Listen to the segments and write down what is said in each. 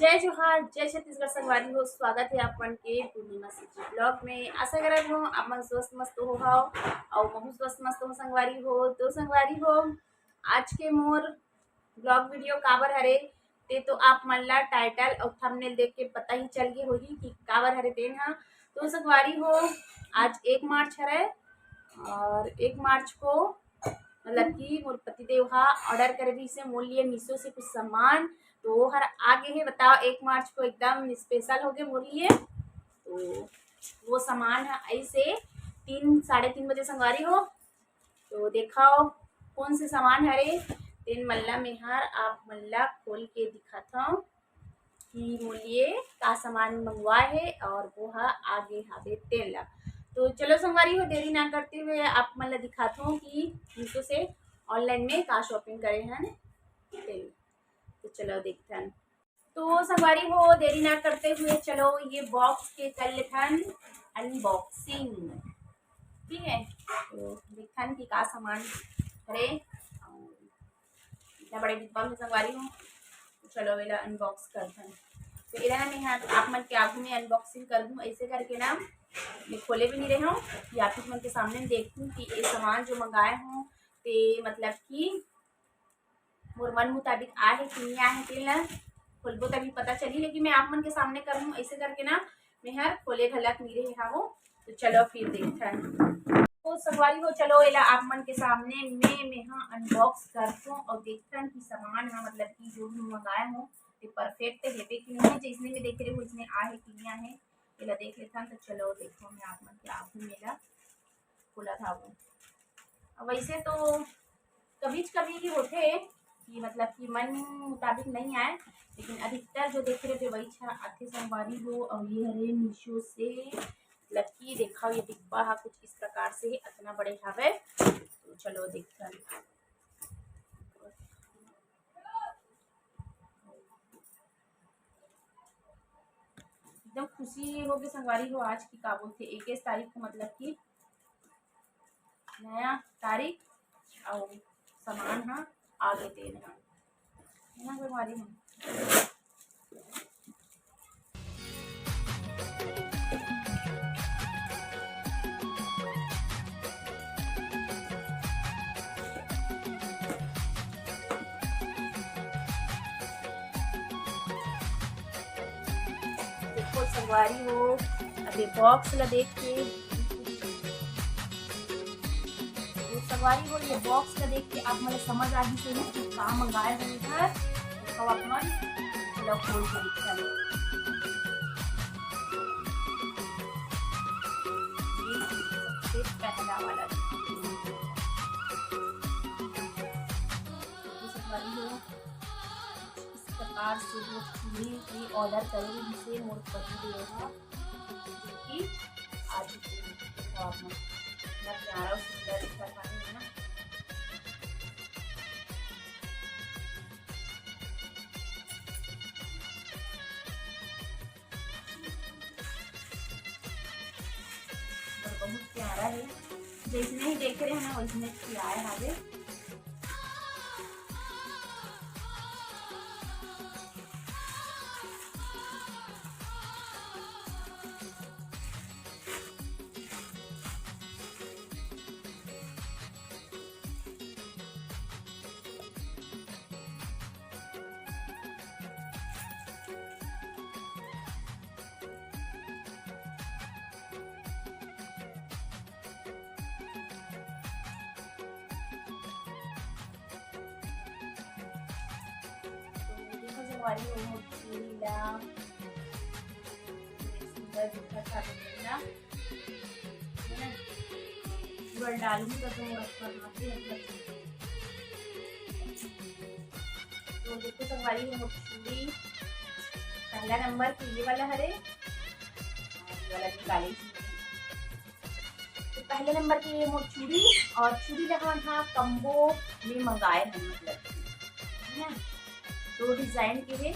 जय जोहार, जय छत्तीसगढ़ संगवारी हो। स्वागत है आपन के पूर्णिमा सिटी ब्लॉग में। आशा करत हो आप मन स्वस्थ मस्त हो और महू स्वस्थ मस्त हो संगवारी हो। तो संगवारी हो, आज के मोर ब्लॉग वीडियो काबर हरे ते तो आप मन ला टाइटल और थंबनेल देख के पता ही चल गए होही कि काबर हरे तेन हा। तो संगवारी हो, आज 1 मार्च हरे और 1 मार्च को मतलब कि मोर पतिदेव हा ऑर्डर करे रही से मोर लिए मीशो से कुछ सामान, तो वो हर आगे है। बताओ 1 मार्च को एकदम स्पेशल हो गए मोर लिए। तो वो सामान है ऐसे 3 साढ़े 3 बजे संगवारी हो। तो देखाओ कौन से सामान हरे तेन मल्ला में हर आप मल्ला खोल के दिखाता हूँ कि मोर लिए का सामान मंगवाए है और वो हा आगे हावे तेन ला। तो चलो संगवारी हो, देरी ना करते हुए आप मन ला दिखाता हूँ कि मीशो से ऑनलाइन में का शॉपिंग करे हैं तेन। तो चलो देखते हैं। तो संगवारी हो, देरी ना करते हुए चलो ये बॉक्स के कर लेथन अनबॉक्सिंग। ठीक है, तो देखथन कि का सामान हरे। इतना बड़े डिब्बा में संगवारी हो, तो चलो एला अनबॉक्स करथन। तो एला ना मैं आप मन के आगू में अनबॉक्सिंग कर दूँ ऐसे करके ना। मैं खोले भी नहीं रहे हूँ कि आप मन के सामने देखूँ कि ये सामान जो मंगाए हूँ ते मतलब कि मोर मन मुताबिक आए है कि नहीं आए है तेन ला खोलबो तभी पता चली। लेकिन मैं आप मन के सामने करूँ ऐसे करके ना मैं हर खोले घलक नहीं रहे हा वो। तो चलो फिर देखथन। तो संगवारी हो, चलो एला आप मन के सामने मैं हाँ अनबॉक्स करथूँ और देखथन कि सामान हाँ मतलब कि जो भी मंगाए हूँ ते परफेक्ट हेबे कि नहीं है। जैसने में देख रहे हो वैसने आए है कि नहीं आए है, एला देख लेथन। तो चलो देखो मैं आप मन के आगू में एला खोला था वो। वैसे तो कभी ही होते कि मतलब कि मन मुताबिक नहीं आए, लेकिन अधिकतर जो देख रहे थे वही छा आथे संगवारी हो। और ये हरे मीशो से मतलब कि देखा ये डिब्बा हा कुछ इस प्रकार से इतना बड़े हावे। तो चलो देखते हैं। एकदम खुशी हो गई संगवारी हो आज की का बोलते 21 तारीख को मतलब कि नया तारीख और सामान हा आगे देना है ना संगवारी हो। देखो संगवारी हो, अभी बॉक्स ला देख के संगवारी हो, ये बॉक्स ला देख के आप मुझे समझ आ गई से कि का मंगाए हैं इधर। देखो आप मन चलो खोल के दिखा लो। ये सबसे पहला वाला संगवारी हो, इस प्रकार से वो चूड़ी की ऑर्डर करेंगे जिसे मोर पति देगा कि आज देखो आप मन इतना प्यारा और सुंदर दिखता है ना। और बहुत प्यारा है, जैसने ही देख रहे हैं ना वैसने ही आए हावे। संगवारी हो चूड़ी ला सुंदर दिखा था ना, पूरा डालूंगी तो करना मतलब। तो देखो संगवारी हो चूड़ी पहला नंबर की ये वाला हरे और ये वाला निकाली। तो पहले नंबर की ये मोर चूड़ी और चूड़ी लगा था कम्बो में मंगाए हैं मतलब है ना। दो डिजाइन के है,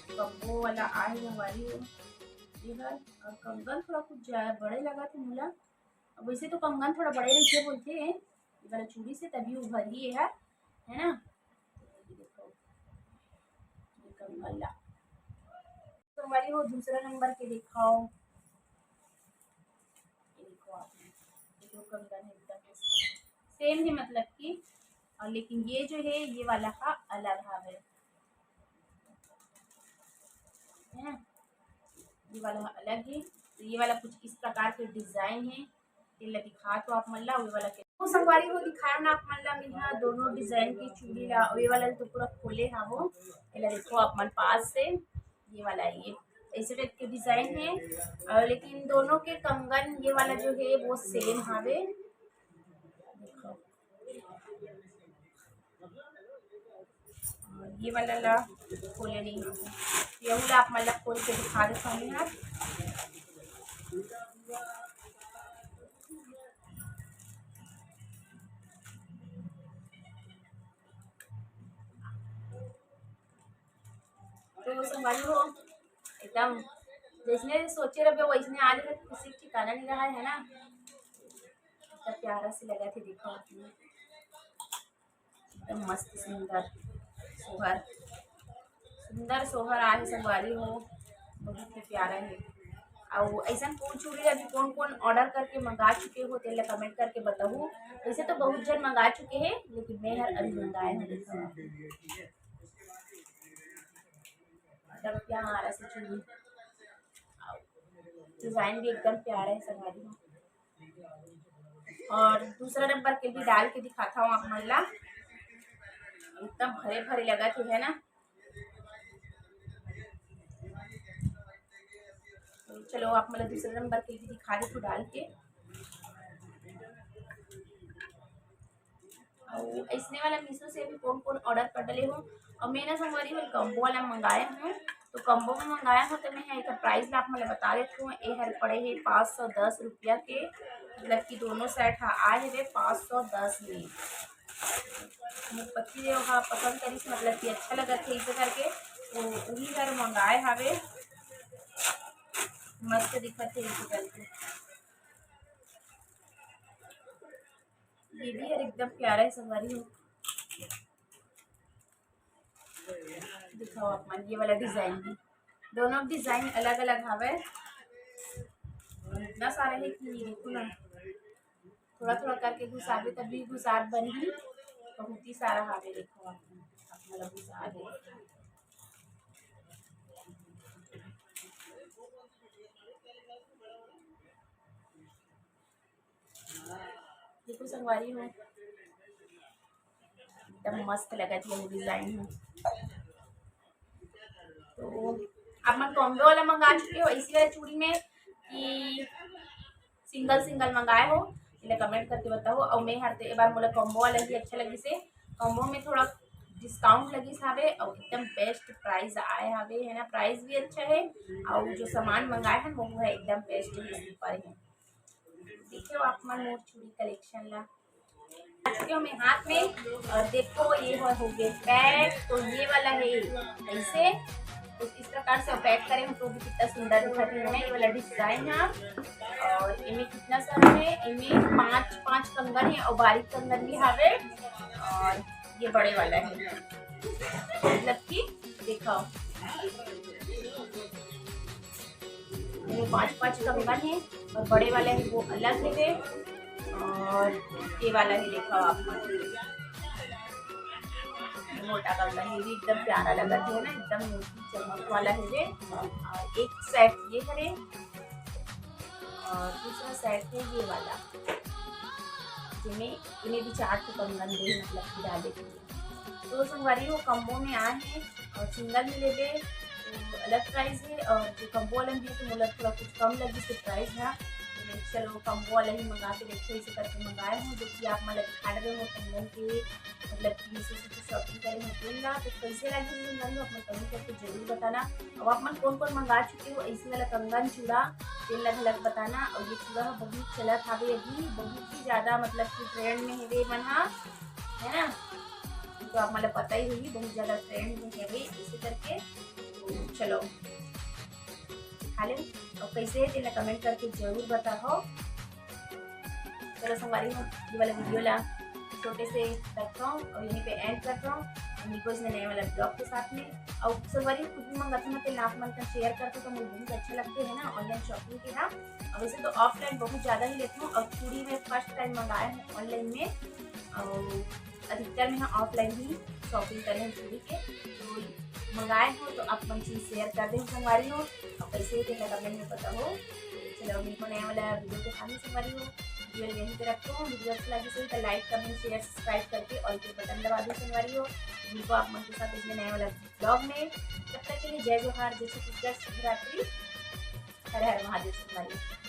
कम्बो वाला आए संगवारी हो इधर। और कंगन थोड़ा कुछ बड़े लगा थे मोला। वैसे तो कंगन थोड़ा बड़े रहते बोलते हैं ये वाला चूड़ी से, तभी उभर ही है ना। देखो ये कंगन ला संगवारी हो दूसरा नंबर के दिखाओ। ये देखो आपने जो कंगन है एकदम सेम है मतलब कि, और लेकिन ये जो है ये वाला का अलग भाव है ना, ये वाला अलग है। तो ये वाला कुछ इस प्रकार के डिजाइन है। ये दिखा तो आप मल्ला ये वाला के वो संगवारी हो दिखाया ना आप मल्ला में यहाँ दोनों डिजाइन की चूड़ी ला, ये वाला तो पूरा खोले है वो, ये देखो आप मन पास से ये वाला ये ऐसे टाइप के डिजाइन है। और लेकिन दोनों के कंगन ये वाला जो है वो सेम हावे। देखो ये वाला ला खोले नहीं, ये वाला आप मतलब खोल के दिखा देता हूँ यहाँ। तो संभाली हो एकदम जैसने सोचे रहे वैसने आज तक किसी ठिकाना नहीं रहा है ना, इतना प्यारा से लगा थे। देखो आपने एकदम मस्त सुंदर सोहर, सुंदर सोहर आए संगवारी हो, बहुत ही प्यारा है। और ऐसा कौन चूड़ी अभी कौन कौन ऑर्डर करके मंगा चुके हो तेल कमेंट करके बताओ। वैसे तो बहुत जन मंगा चुके हैं लेकिन मैं हर अभी मंगाए हैं। एकदम प्यारा से चूड़ी, डिजाइन भी एकदम प्यारा है संगवारी हो। और दूसरा नंबर के भी डाल के दिखाता हूँ आप महिला, एकदम भरे भरे लगा थे है ना। तो चलो आप मतलब दूसरे नंबर के भी दिखा दे तो डाल के। और इसने वाला मीशो से भी कौन कौन ऑर्डर कर डले हो। और मैंने संगवारी में कम्बो वाला मंगाया हूँ, तो कम्बो में मंगाया हूँ तो मैं एक प्राइस आप मतलब बता देती हूँ। ये हर पड़े है 510 रुपया के, मतलब कि दोनों सेट आए हुए 510 में। पति हाँ पसंद करी से मतलब कि अच्छा लगा थे इसे करके, तो वही हर मंगाए हावे, मस्त दिखत थे इसे करके। ये भी हर एकदम प्यारा है संगवारी हो। दिखाओ आप मन ये वाला डिजाइन भी, दोनों डिजाइन अलग अलग हावे। इतना सारा है कि देखो ना, थोड़ा थोड़ा करके घुसावे तभी घुसार बनी, बहुत ही सारा हावे। देखो आप मतलब घुसार है। देखो संगवारी हो एकदम मस्त लगा थी वो डिजाइन है। तो आप मन कॉम्बो वाला मंगा चुके हो इसी वाला चूड़ी में कि सिंगल सिंगल मंगाए हो, इन्हें कमेंट करके बताओ। और मैं हर एक बार बोला कॉम्बो वाला ही अच्छा लगी से, कॉम्बो में थोड़ा डिस्काउंट लगी हावे और एकदम बेस्ट प्राइस आए हावे है ना, प्राइस भी अच्छा है और जो सामान मंगाए हैं वो है एकदम बेस्ट है पर है। देखो आप मन मोर चूड़ी कलेक्शन ला क्यों मैं हाथ में, और देखो ये हो गए पैक। तो ये वाला है ऐसे, तो इस प्रकार से पैक करें तो भी कितना सुंदर दिखती है। ये वाला डिजाइन है और इनमें कितना सारा है, इनमें 5 कंगन है और बारीक कंगन भी हावे। और ये बड़े वाला है मतलब कि देखो इनमें 5 कंगन है और बड़े वाला है वो अलग है। और ये वाला ही देखो आप मोटा कंगन, ये भी एकदम प्यारा लगा है ना, एकदम मोटी चमक वाला है ये। और एक सेट ये है और दूसरा सेट है ये वाला, जिन्हें इन्हें भी 4 कंगन दे मतलब कि डाले के लिए। तो संगवारी वो कम्बो में आए हैं और सिंगल में ले तो अलग प्राइस है, और जो कम्बो वाला भी तो मतलब थोड़ा कुछ कम लगी से प्राइस है। तो चलो कम्बो वाला ही मंगा के देखो, इसे करके मंगाए हूँ जो कि आप मतलब दिखा रहे हो कंगन के मतलब कि मीशो से शॉपिंग करें होगा। तो कैसे लगे मंगाई अपना कमेंट करके जरूर बताना। अब आप मन कौन कौन मंगा चुके हो ऐसे वाला कंगन चूड़ा तेल लग बताना। और ये चूड़ा बहुत चला था अभी, बहुत ही ज़्यादा मतलब कि ट्रेंड में है बना है ना, तो आप मतलब पता ही होगी बहुत ज़्यादा ट्रेंड में है इसे करके। तो चलो खा ले और कैसे है तेल कमेंट करके जरूर बताओ। चलो संगवारी ये वाला वीडियो ला छोटे से रखता हूँ और यहीं पे एंड करता हूँ। उनको इसने नए वाला ब्लॉग के साथ में और संगवारी खुद भी मंगाते हैं तो आप मन का शेयर करते तो मुझे बहुत अच्छा लगते हैं ना ऑनलाइन शॉपिंग के ना। और वैसे तो ऑफलाइन बहुत ज़्यादा ही लेती हूँ और चूड़ी में फर्स्ट टाइम मंगाए हैं ऑनलाइन में और अधिकतर में ऑफलाइन ही शॉपिंग करें हैं चूड़ी के। तो मंगाए हो तो आप मन चीज़ शेयर कर दें संगवारी हो और कैसे होते हैं कमेंट में पता हो। चलो मेरे को नया वाला वीडियो के सामने संगवारी हो वीडियो यहीं पे रखता हूँ। वीडियो अच्छा लगे सही तो लाइक कमेंट शेयर सब्सक्राइब करके और के बटन दबा दो संगवारी हो। जिनको आप मन के साथ इसमें नया वाला ब्लॉग में तब तक के लिए जय जोहार, जय छत्तीसगढ़, शुभ रात्रि, हर हर महादेव संगवारी।